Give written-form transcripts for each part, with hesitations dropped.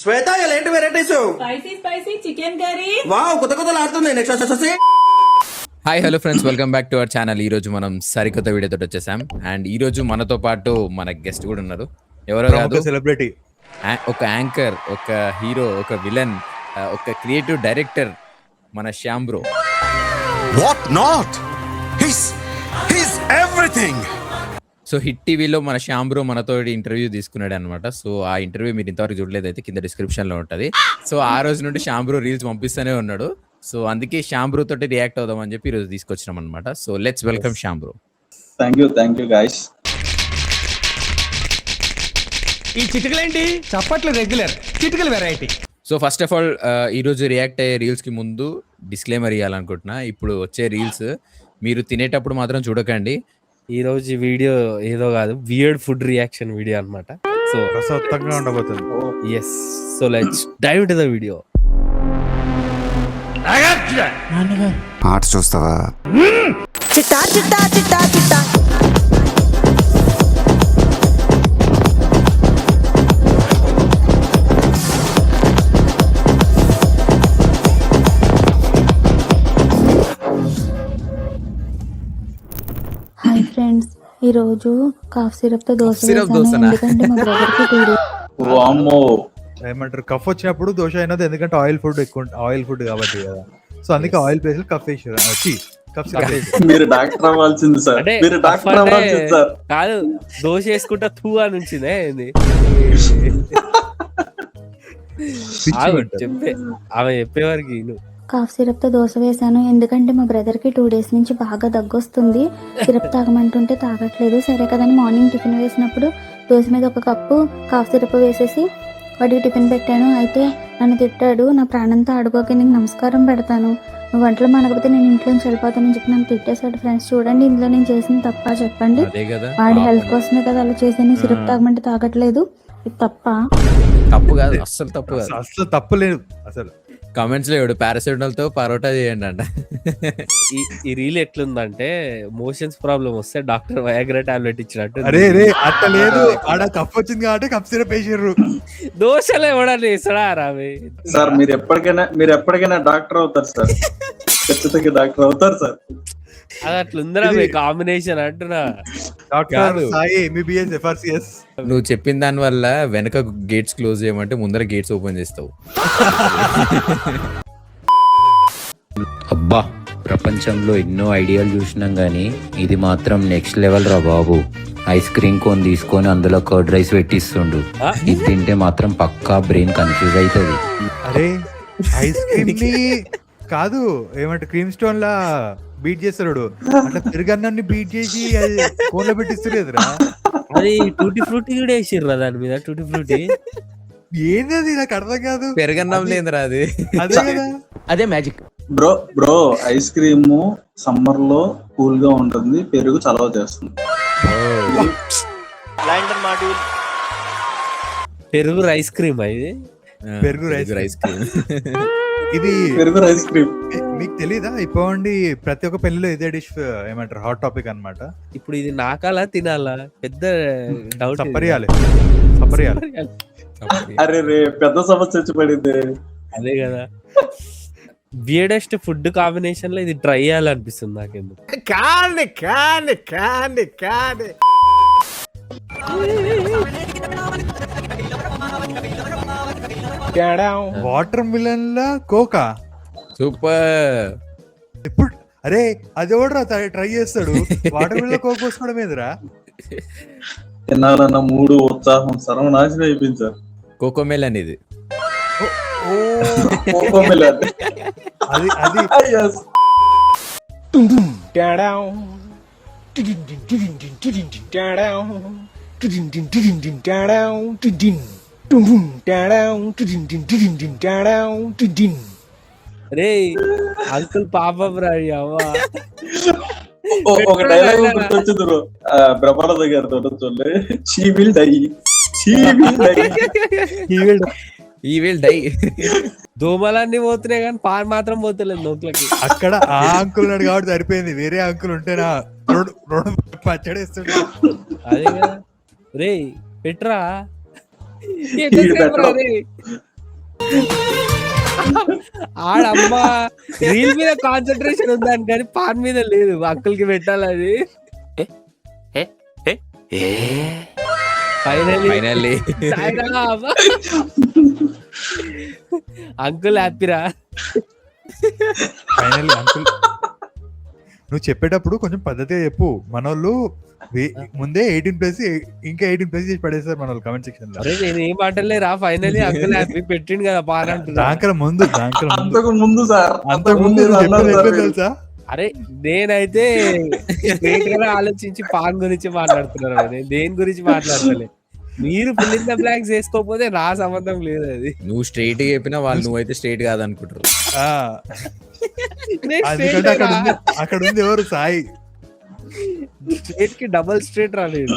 శ్వేత ఏంటి varieties? Spicy spicy chicken curry. Wow, కొత్త కొత్తలు ఆడుతుంది. Next hi hello friends, welcome back to our channel. ఈ రోజు మనం సరికొత్త వీడియోతో వచ్చేసాం. అండ్ ఈ రోజు మనతో పాటు మన గెస్ట్ కూడా ఉన్నారు. ఎవరో కాదు, సెలబ్రిటీ, ఒక యాంకర్, ఒక హీరో, ఒక విలన్, ఒక క్రియేటివ్ డైరెక్టర్, మన Shyam bro. What not? He's everything. So hit టీవీలో మన శ్యామ్ బ్రో మనతో ఇంటర్వ్యూ తీసుకున్నాడు అనమాట. సో ఆ ఇంటర్వ్యూ మీరు ఇంతవరకు చూడలేదు అయితే కింద డిస్క్రిప్షన్ లో ఉంటది. సో ఆ రోజు నుండి శ్యామ్ బ్రో రీల్స్ పంపిస్తూనే ఉన్నాడు. సో అందుకే శ్యామ్ బ్రో తోటి రియాక్ట్ అవుదాం అని చెప్పి ఈరోజు తీసుకొచ్చినాం అనమాట. So let's welcome Shyam bro. Thank you guys. ఈ చిటికలేంటి చప్పట్లు రెగ్యులర్, చిటికలు variety. So first of all ఈరోజు రియాక్ట్ అయ్యే రీల్స్ కి ముందు డిస్క్లైమర్ ఇవ్వాలనుకుంటున్నా. ఇప్పుడు వచ్చే రీల్స్ మీరు తినేటప్పుడు మాత్రం చూడకండి. ఈ రోజు వీడియో ఏదో కాదు, వియర్డ్ ఫుడ్ రియాక్షన్ వీడియో అన్నమాట. సో రసవత్తంగా ఉండబోతుంది. Yes, so let's dive into the video. ఆట చూస్తావా? చిట్టా చిట్టా చిట్టా చిట్టా హాయ్ ఫ్రెండ్స్, ఈ రోజు కాఫ్ సిరప్ తో దోశ సిరప్ వేసాను. దోశనా? ఎందుకంటే మా బ్రదర్ కి 2 days వామ్మో, ఏమంటారు, కఫ్ వచ్చినప్పుడు దోశ అయినది, ఎందుకంటే ఆయిల్ ఫుడ్ కాబట్టి కదా. సో అందుకే ఆయిల్ ప్లేస్ లో కఫ్ వేసారు. కఫ్ మీరు డాక్టర్ అవ్వాల్సింది సార్. అంటే మీరు డాక్టర్ అవ్వాల్సింది సార్. కాదు, దోశ వేసుకుంటా తూ అని ఉంచిందే ఏంది? ఆగు, చెప్పే ఆమె చెప్పేవారికి కాఫ్ సిరప్ తో దోశ వేసాను. ఎందుకంటే మా బ్రదర్ కి 2 days నుంచి బాగా దగ్గొస్తుంది. సిరప్ తాగమంటుంటే తాగట్లేదు. సరే కదని మార్నింగ్ టిఫిన్ వేసినప్పుడు దోశ మీద 1 కప్పు కాఫ్ సిరప్ వేసేసి వాడికి టిఫిన్ పెట్టాను. అయితే నన్ను తిట్టాడు. నా ప్రాణంతో ఆడుకోక నీకు నమస్కారం పెడతాను, నువ్వు వంటలు మనకపోతే నేను ఇంట్లోంచి వెళ్ళిపోతానని చెప్పి నన్ను తిట్టేశాడు. ఫ్రెండ్స్ చూడండి, ఇందులో నేను చేసిన తప్ప చెప్పండి. అదే కదా, వాడి హెల్త్ కోసమే కదా అలా చేశాను. సిరప్ తాగమంటే తాగట్లేదు. ఇది తప్ప? తప్పు కాదు, అస్సలు తప్పు కాదు. అసలు తప్పులేదు అసలు. కామెంట్స్ లో ఎవడు పారాసిటమాల్ తో పరోటా చేయండి అంట. ఈ రీల్ ఎట్లుందంటే, మోషన్స్ ప్రాబ్లం వస్తే డాక్టర్ వయాగ్రా టాబ్లెట్ ఇచ్చినట్టు. అరే అట్లా లేదు, ఆడ కఫ్ వచ్చింది కాబట్టి కఫ్ సిరప్ వేసారు. దోశలు ఎవడని వేసాడా రావి? సార్ మీరు ఎప్పటికైనా డాక్టర్ అవుతారు సార్. ఖచ్చితంగా డాక్టర్ అవుతారు సార్. అది అట్లుందిరా మీ కాంబినేషన్ అంటున్నా. Doctor Sai MBBS FRCS. నువ్వు చెప్పిన దాని వల్ల వెనక గేట్స్ క్లోజ్ చేయమంటే ముందర గేట్స్ ఓపెన్ చేస్తావు. అబ్బా, ప్రపంచంలో ఎన్నో ఐడియాలు చూసినాం గానీ ఇది మాత్రం నెక్స్ట్ లెవెల్ రా బాబు. ఐస్ క్రీమ్ కోన్ తీసుకొని అందులో కర్డ్ రైస్ పెట్టిస్తుండు. ఇది తింటే మాత్రం పక్కా బ్రెయిన్ కన్ఫ్యూజ్ అవుతుంది. అరే ఐస్ క్రీమ్ ని కాదు, ఏమంటే క్రీమ్ స్టోన్ లా బీట్ చేస్తాడు. అట్లా పెరుగన్నాన్ని బీట్ చేసి కోన్ లో పెట్టిస్తులేదురా. అది టూటీ ఫ్రూటీ కూడా వేసిర్రా దాని మీద. టూటీ ఫ్రూటీ ఏంది నాకు అర్థం కాదు. పెరగన్నం లేదురా అది. అదే కదా, అదే magic. Bro ice cream summer లో కూల్ గా ఉంటుంది, పెరుగు చలవ చేస్తుంది. పెరుగు ఐస్ క్రీమ్ ఇది. పెరుగు ఐస్ క్రీమ్ ఇది పెరుగు ఐస్ క్రీమ్. మీకు తెలీదా? ఇప్పుడు ప్రతి ఒక్క పెళ్లిలో ఇదే డిష్ ఏమంటారు, హాట్ టాపిక్ అన్నమాట. ఇప్పుడు ఇది నాకాలా తినాలా పెద్ద డౌట్. సపరియాలి. అరే పెద్ద సమస్య వచ్చి పడింది. అదే కదా, వియర్డెస్ట్ ఫుడ్ కాంబినేషన్ లో ఇది ట్రై చేయాలనిపిస్తుంది నాకెందుకు. వాటర్ మిలన్ లా కోకా సూపర్. ఇప్పుడు అరే అది ఎవడరా ట్రై చేస్తాడు? వాటర్ మిలన్ కోక్ పోసుకోవడం ఏదిరా? తినాలన్న మూడు ఉత్సాహం సర్వనాశనం అయిపోయింది సార్. కోకోమెలన్ ఇది. అది అది Yes. రే అంకుల్ పాపం రా అవ్వా. ఒక డైలాగ్ గుర్తొచ్చింది బ్రో, బ్రహ్మానంద గారితో చూడండి. She will die. ఈ విల్ డై. దోమలన్నీ పోతున్నాయి కానీ పాన్ మాత్రం పోతలేదు నోట్లకి. అక్కడ ఆ అంకుల్ ఉన్నాడు కాబట్టి సరిపోయింది. వేరే అంకుల్ ఉంటేనా పచ్చడేస్తాడు. అదే కదా రే, పెట్రా ఆడమ్మ రీల్ మీద కాన్సన్ట్రేషన్ ఉందని కానీ పాన్ మీద లేదు. అంకుల్ కి పెట్టాలి అది. ఫైనల్లీ అంకుల్ హ్యాపీరా. ఫైనల్లీ అంకుల్ నువ్వు చెప్పేటప్పుడు కొంచెం పద్ధతిగా చెప్పు. మనోళ్ళు ముందే 18+ ఇంకా 18+ చేసి పడేస్తారు మన కామెంట్ సెక్షన్ లో. అరే నేను ఏం మాటలేరా. ఫైనల్లీ అంకుల్ హ్యాపీ పెట్టిండు కదా పాన్ అంటున్నా. దాంకల ముందు అంతకు ముందు సార్ అంతకు ముందు తెలుసా? అరే నేనైతే స్ట్రైట్ గా ఆలోచించి పాన్ గురించి మాట్లాడుతున్నాను. నేను దేని గురించి మాట్లాడతలే. మీరు ఫిల్ ఇన్ ద బ్లాంక్స్ చేసుకోకపోతే నా సంబంధం లేదు. అది నువ్వు స్ట్రైట్ గా చెప్పినా వాళ్ళు నువ్వైతే స్ట్రైట్ కాదనుకుంటారు. అక్కడ ఉంది ఎవరు? సాయి. స్ట్రైట్ కి డబుల్ స్ట్రైట్ రాలేదు.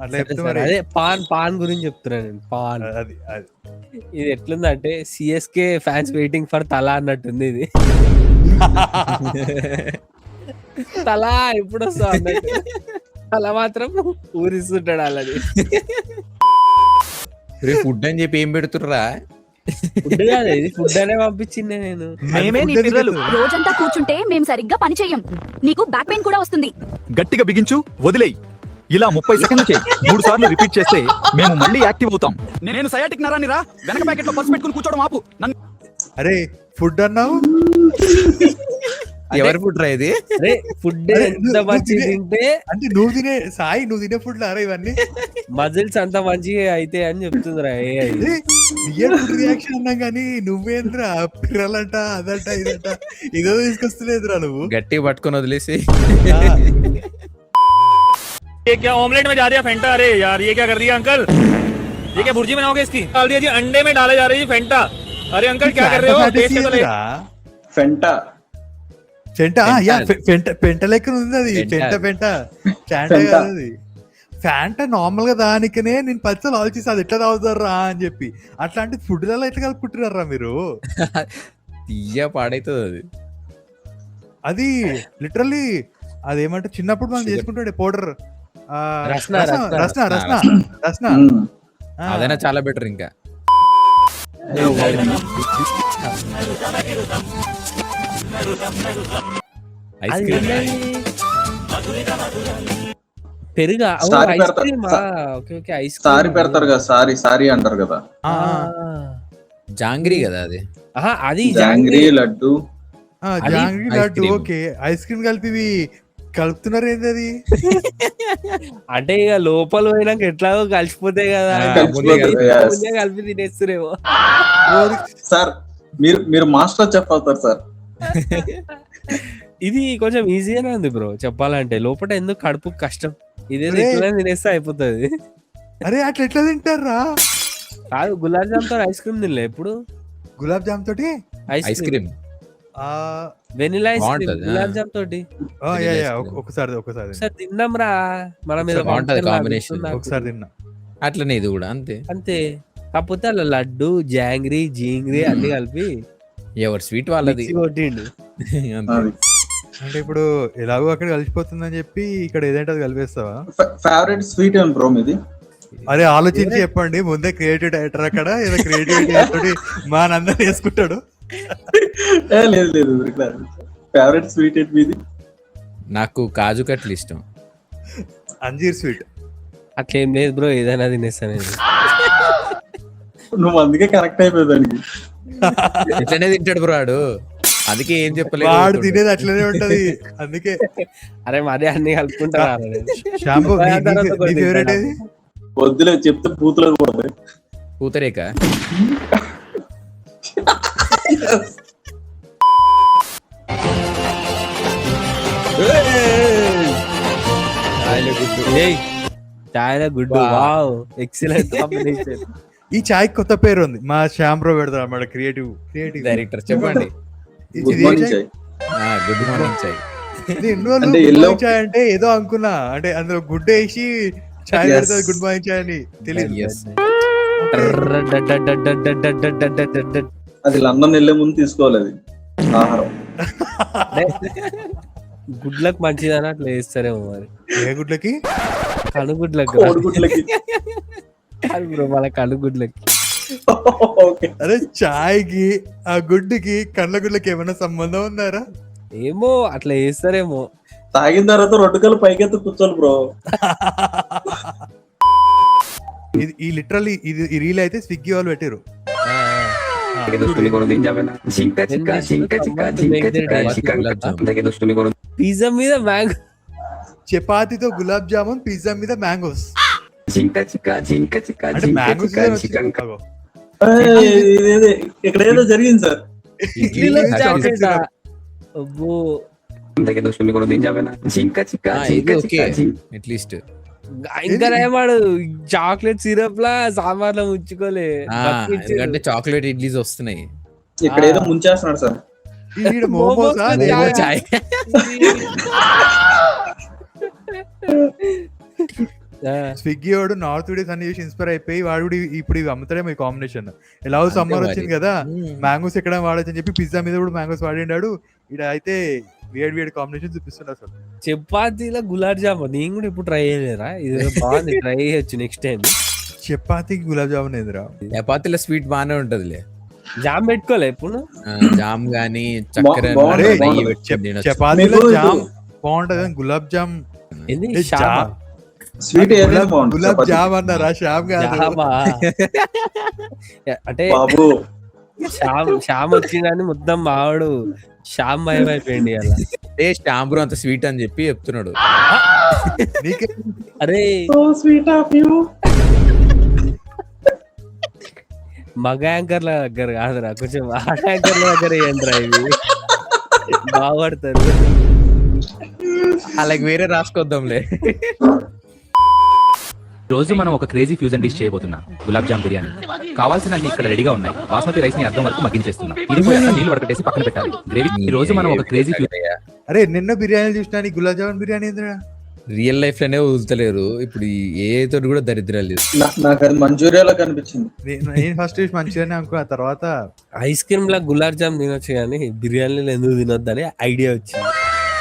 అట్లా చెప్తే మరి అదే పాన్ గురించి చెప్తున్నా నేను. పాన్ అది ఇది ఎట్లుందంటే సిఎస్కే ఫ్యాన్స్ వెయిటింగ్ ఫర్ తలా అన్నట్టుంది ఇది. తలా ఎప్పుడు వస్తా అన్నట్టు. అలా మాత్రం ఊరిస్తుంటాడు అలాది. ఫుడ్ అని చెప్పి ఏం పెడుతుర్రా? ఫుడ్ కాదు ఇది, ఫుడ్ అనే పంపించింది నేను. మేమే నీ పిల్లలు. రోజంతా కూర్చుంటే మేము సరిగ్గా పని చెయ్యం. నీకు బ్యాక్ పెయిన్ కూడా వస్తుంది. గట్టిగా బిగించు, వదిలేయి. ఇలా 30 సెకండ్లు చేయి. 3 సార్లు రిపీట్ చేస్తే మేము మళ్ళీ యాక్టివ్ అవుతాం. నేను సయాటిక్ నరాన్ని రా. వెనక ప్యాకెట్ లో పర్స్ పెట్టుకుని కూర్చోవడం ఆపు. అరే ఫుడ్ అన్నావు. ఎవరి ఫుడ్ రా ఇది? అరే ఫుడ్ ఎంత మంచిగా తింటే అంటే నువ్వు తినే ఫుడ్ లారా ఇవన్నీ? మజిల్స్ అంత మంచిగా అయితే అని చెప్తుందిరా. రియాక్షన్ అన్నాం కానీ నువ్వేంద్రా పిర్రలంట అదంట ఇదంట ఇదో తీసుకొస్తలేదురా నువ్వు. గట్టిగా పట్టుకొని వదిలేసి ये क्या ऑमलेट में जा रही है फेंटा? अरे यार ये क्या कर रही है अंकल? ये क्या भुर्जी बनाओगे इसकी? डाल दिया जी, अंडे में डाले जा रही है फेंटा. अरे अंकल क्या कर रहे हो? टेस्ट तो ले. ఫెంటా పెంట లెక్క ఉంది అది. పెంట అది ఫ్యాంటా నార్మల్ గా దానికనే నేను 10 సార్లు ఆలోచిస్తే అది ఎట్లా తాగుతారా అని చెప్పి. అట్లాంటి ఫుడ్ లలో ఎట్లా కలుపుకుంటున్నారా మీరు? తీయ పాడైతుంది అది. అది లిటరల్లీ అదేమంటే చిన్నప్పుడు మనం చేసుకుంటుండే పౌడర్ రస్నా. అదైనా చాలా బెటర్. ఇంకా ఐస్ క్రీమ్ పెరుగా సారీ ఐస్ పెడతారు. Cream. Okay okay ice sorry పెడతారు కదా, సారీ అంటారు కదా. జాంగ్రీ కదా అది. అది jangri laddu. Jangri laddu. Okay ice cream కలిపి కలుపుతున్నారు ఏంది అది? అంటే ఇక లోపల పోయినాక ఎట్లాగో కలిసిపోతాయి కదా, కలిపి తినేస్తురేమో. సార్ మీరు మాస్టర్ చెఫ్ అవుతారు సార్. ఇది కొంచెం ఈజీగానే ఉంది బ్రో చెప్పాలంటే. లోపల ఎందుకు కడుపు కష్టం, ఇదే తినేస్తే అయిపోతుంది. అరే అట్లా ఎట్లా తింటారా? కాదు గులాబ్ జామ్ తో ఐస్ క్రీమ్ తినలే ఎప్పుడు? గులాబ్ జామ్ తోటి ice cream, vanilla ice cream gulab jam తోటి ఒకసారి తిన్నాం రా. మన మీద కాంబినేషన్ ఒకసారి తిన్నా. అట్లనే ఇది కూడా అంతే. కాకపోతే అలా లడ్డు జాంగ్రీ జీంగ్రీ అన్ని కలిపి ఎవరు స్వీట్ వాళ్ళది కొట్టిండు. అంటే ఇప్పుడు ఎలాగో అక్కడ కలిసిపోతుందని చెప్పి ఇక్కడ ఏదంటే అది కలిపేస్తావా? ఫేవరెట్ స్వీట్ ఏం బ్రో మీది? అరే ఆలోచించి చెప్పండి. ముందే క్రియేటివ్ డైరెక్టర్ అక్కడ ఏదో క్రియేటివిటీ మా నందరూ వేసుకుంటాడు. లేదు ఫేవరెట్ స్వీట్ ఏంటి మీది? నాకు కాజు కట్లు ఇష్టం. అంజీర్ స్వీట్. అట్లేం లేదు బ్రో, ఏదైనా తినేస్తాను. నువ్వు అందుకే కరెక్ట్ అయిపోయేదానికి. ఎట్లనే తింటాడు బ్రో వాడు, అందుకే ఏం చెప్పలేదు. వాడు తినేది అట్లనే ఉంటది అందుకే. అరే మరి అన్ని కలుపుకుంటారా? వద్దులే చెప్తే పూతలో పోతాయి. పూతరేక చాయ్ గుడ్. Wow excellent combination. ఈ చాయ్ కొత్త పేరు ఉంది, మా శ్యామ్ బ్రో పెడతారు అన్నమాట. క్రియేటివ్ డైరెక్టర్ చెప్పండి. గుడ్ మార్నింగ్ చాయ్. గుడ్ మార్నింగ్ చాయ్. అంటే ఎల్లో చాయ్ అంటే ఏదో అనుకున్నా, అంటే అందులో గుడ్ వేసి చాయ్ పెడతారు గుడ్ మార్నింగ్ చాయ్ అని తెలియదు. అది లండన్ వెళ్ళే ముందు తీసుకోవాలి అది ఆహారం. గుడ్లకు మంచిదని అట్లా వేస్తారేమో మరి. ఏ గుడ్లకి? కనుగుడ్లకి. కోడిగుడ్లకి. బ్రో మన కనుగుడ్లకి. ఓకే. అరే చాయ్ కి ఆ గుడ్డుకి కళ్ళ గుడ్లకి ఏమైనా సంబంధం ఉందారా? ఏమో అట్లా చేస్తారేమో. తాగిన తర్వాత 2 కళ్ళు పైకెత్తి కూర్చోాలి బ్రో. ఇది ఈ లిటరల్లీ ఇది ఈ రీల్ అయితే స్విగ్గీ వాళ్ళు పెట్టారు. పిజ్జా మీద మ్యాంగో, చపాతీతో గులాబ్ జామున్, పిజ్జా మీద మ్యాంగోస్. అంటే మ్యాంగోస్ ఇది ఇక్కడ ఏదో జరిగింది సార్. ఇడ్లీలో చాక్లెట్. అబ్బో అట్లీస్ట్ ఇంకా ఏమాడు చాక్లెట్ సిరప్ లా సాంబార్లో ముంచుకోలే. ఎందుకంటే చాక్లెట్ ఇడ్లీస్ వస్తున్నాయి. ఇక్కడ ఏదో ముంచేస్తున్నాడు సార్. మోమోస్ చాయ్ స్విగ్గీ వాడు నార్త్ ఇండియన్స్ అన్ని చూసి ఇన్స్పైర్ అయిపోయి వాడు ఇప్పుడు ఇవి అమ్ముతాడేమో ఈ కాంబినేషన్. ఎలా సమ్మర్ వచ్చింది కదా, మ్యాంగోస్ ఎక్కడ వాడచ్చు అని చెప్పి పిజ్జా మీద కూడా మ్యాంగోస్ వాడిండాడు. ఇక్కడ అయితే వేడి కాంబినేషన్ చూపిస్తున్నా సార్. చపాతీలో గులాబ్ జామున్ నేను కూడా ఇప్పుడు ట్రై చేయలేరా? ఇది బాగుంది, ట్రై చేయొచ్చు నెక్స్ట్ టైం. చపాతీకి గులాబ్ జామున్ ఏందిరా? చపాతీలో స్వీట్ బాగానే ఉంటదిలే. జామ్ పెట్టుకోలే ఇప్పుడు. జామ్ గానీ చక్కెర చపాతీలో జామ్ బాగుంటది కానీ గులాబ్ జామ్ స్వీట్ గులాబ్ జామ్ అన్నారా? శ్యామ్ కాదు. అంటే బాబు శ్యామ్ వచ్చిందని మొత్తం మావాడు శ్యామ్ భయం అయిపోయింది అలా. శ్యామ్ బ్రో అంత స్వీట్ అని చెప్పి చెప్తున్నాడు. అరే స్వీట్ ఆఫ్ యూ. మగ యాంకర్ల దగ్గర కాదురా, కొంచెం ఆడ యాంకర్ల దగ్గర ఏంట్రా ఇవి బాగుపడతారు. అలాగే వేరే రాసుకొద్దాంలే. రోజు మనం ఒక క్రేజీ ఫ్యూజన్ డిష్ చేయబోతున్నాం, గులాబ్ జామ్ బిర్యానీ. కావాల్సిన ఇక్కడ రెడీగా ఉన్నాయి. బాస్మతి రైస్ ని అర్థం వరకు మగ్గించేస్తున్నాం. నీళ్లు వడకట్టేసి పక్కన పెట్టాలి. గ్రేవీ. ఈ రోజు మనం ఒక క్రేజీ అరే నిన్న బిర్యానీ చూసినా గులాబ్ జామున్ బిర్యానీ ఏంద్రా? రియల్ లైఫ్ లోనే వదులుతలేరు ఇప్పుడు. ఏ తోటి కూడా దరిద్రాలు లేదు. నాకు అది మంచూరియాలో కనిపించింది. నేను ఫస్ట్ మంచిగానే అనుకో, ఆ తర్వాత ఐస్ క్రీమ్ లా గులాబ్ జామ్ తినొచ్చు కానీ బిర్యానీలో ఎందుకు తినొద్దు అని ఐడియా వచ్చింది.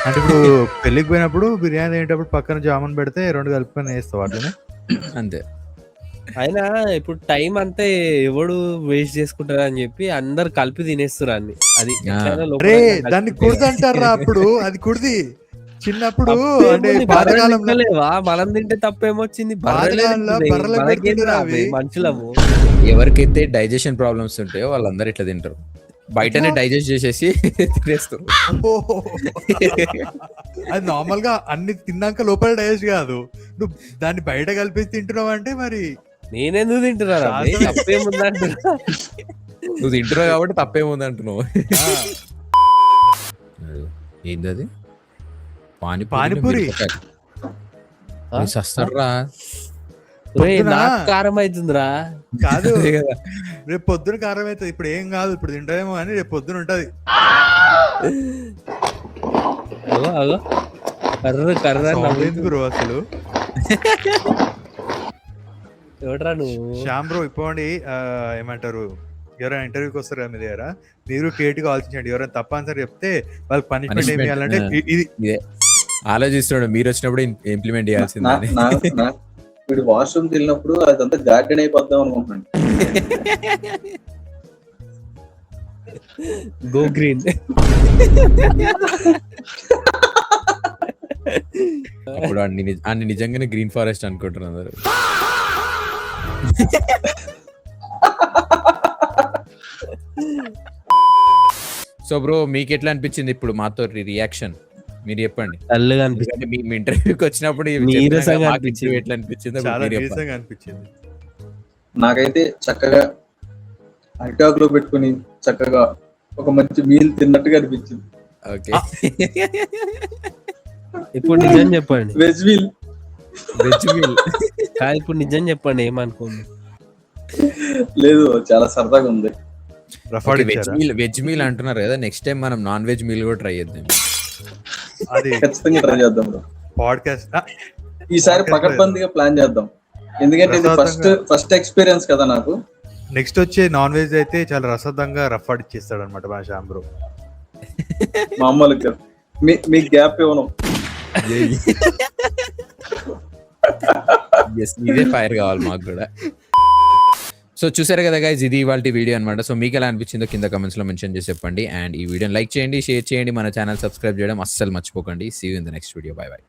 అంటే ఇప్పుడు పెళ్లికి పోయినప్పుడు బిర్యానీ తినేటప్పుడు పక్కన జామున్ పెడితే 2 కలుపుకొని వేస్తావు అట్లనే అంతే. అయినా ఇప్పుడు టైం అంతా ఎవడు వేస్ట్ చేసుకుంటారు అని చెప్పి అందరు కలిపి తినేస్తారు అన్ని. అది అరే దాన్ని కుడిది అంటారా? అప్పుడు అది కుడిది. చిన్నప్పుడు అంటే పాతకాలంలో లేవా మనం తింటే తప్పేమొచ్చింది? మనుషులము ఎవరికైతే డైజెషన్ ప్రాబ్లమ్స్ ఉంటాయో వాళ్ళందరూ ఇట్లా తింటారు. బయటనే డైజెస్ట్ చేసేసి తినేస్తారు. అది నార్మల్ గా అన్ని తిన్నాక లోపల డైజెస్ట్ కాదు, నువ్వు దాన్ని బయట కలిపేసి తింటున్నావు అంటే మరి నేనెందుకు తింటున్నారా? తప్పేముంది అంటున్నా. నువ్వు తింటున్నావు కాబట్టి తప్పేముంది అంటున్నావు. ఏంది అది? పానీపూరి సస్తారా? కారం అవుతుందిరా. కాదు రేపు పొద్దున కారం అవుతుంది. ఇప్పుడు ఏం కాదు, ఇప్పుడు తింటామేమో కానీ రేపు పొద్దున ఉంటది. కర్ర అసలు ఎవడరా నువ్వు? శ్యామ్ బ్రో ఇప్పండి ఏమంటారు, ఎవరైనా ఇంటర్వ్యూకి వస్తారు కదా మీ దగ్గర, మీరు క్రియేటివ్ ఆలోచించండి. ఎవరైనా తప్ప ఆన్సర్ చెప్తే వాళ్ళకి పనిష్మెంట్ ఏమి చేయాలంటే ఇది ఆలోచిస్తున్నాడు. మీరు వచ్చినప్పుడు ఇంప్లిమెంట్ చేయాల్సింది. వీడు వాష్రూమ్ వెళ్ళినప్పుడు అదంతా గార్డెన్ అయిపోద్దాం అనుకుంటున్నాను. Go green. అప్పుడు అన్ని నిజంగానే గ్రీన్ ఫారెస్ట్ అనుకుంటున్నారు. సో బ్రో మీకు ఎట్లా అనిపించింది ఇప్పుడు మాతో రియాక్షన్? మీరు చెప్పండి. చల్లగా అనిపించింది. మీ ఇంటర్వ్యూకి వచ్చినప్పుడు ఎట్లా అనిపించింది? నాకైతే చక్కగా అరిటాక్ లో పెట్టుకుని చక్కగా ఒక మంచి మీల్ తిన్నట్టుగా అనిపించింది. ఓకే ఇప్పుడు నిజం చెప్పండి. వెజ్ మీల్ కాదు, ఇప్పుడు నిజం చెప్పండి, ఏమనుకోండి. లేదు చాలా సరదాగా ఉంది. వెజ్ మీల్ అంటున్నారు కదా, నెక్స్ట్ టైం మనం నాన్ వెజ్ మీల్ కూడా ట్రై చేద్దాం. అది ఖచ్చితంగా ట్రై చేద్దాం. పాడ్కాస్ట్ ఈసారి పకడ్బందీగా ప్లాన్ చేద్దాం, ఎందుకంటే ఇది ఫస్ట్ ఎక్స్పీరియన్స్ కదా నాకు. నెక్స్ట్ వచ్చే నాన్ వెజ్ అయితే చాలా రసదంగా రఫ్ ఆడిచ్చేస్తాడు అనమాట మా శ్యామ్ బ్రో. మామూలుగా మీకు గ్యాప్ ఇవ్వను. ఇదే ఫైర్ కావాలి మాకు కూడా. సో చూసారు కదా గైస్, ఇది ఇవాళ వీడియో అనమాట. సో మీకు ఎలా అనిపించిందో కింద కమెంట్స్ లో మెన్షన్ చేసి చెప్పండి. అండ్ ఈ వీడియోని లైక్ చేయండి, షేర్ చేయండి, మన ఛానల్ సబ్స్క్రైబ్ చేయడం అస్సలు మర్చిపోకండి. See you in the next video. Bye by.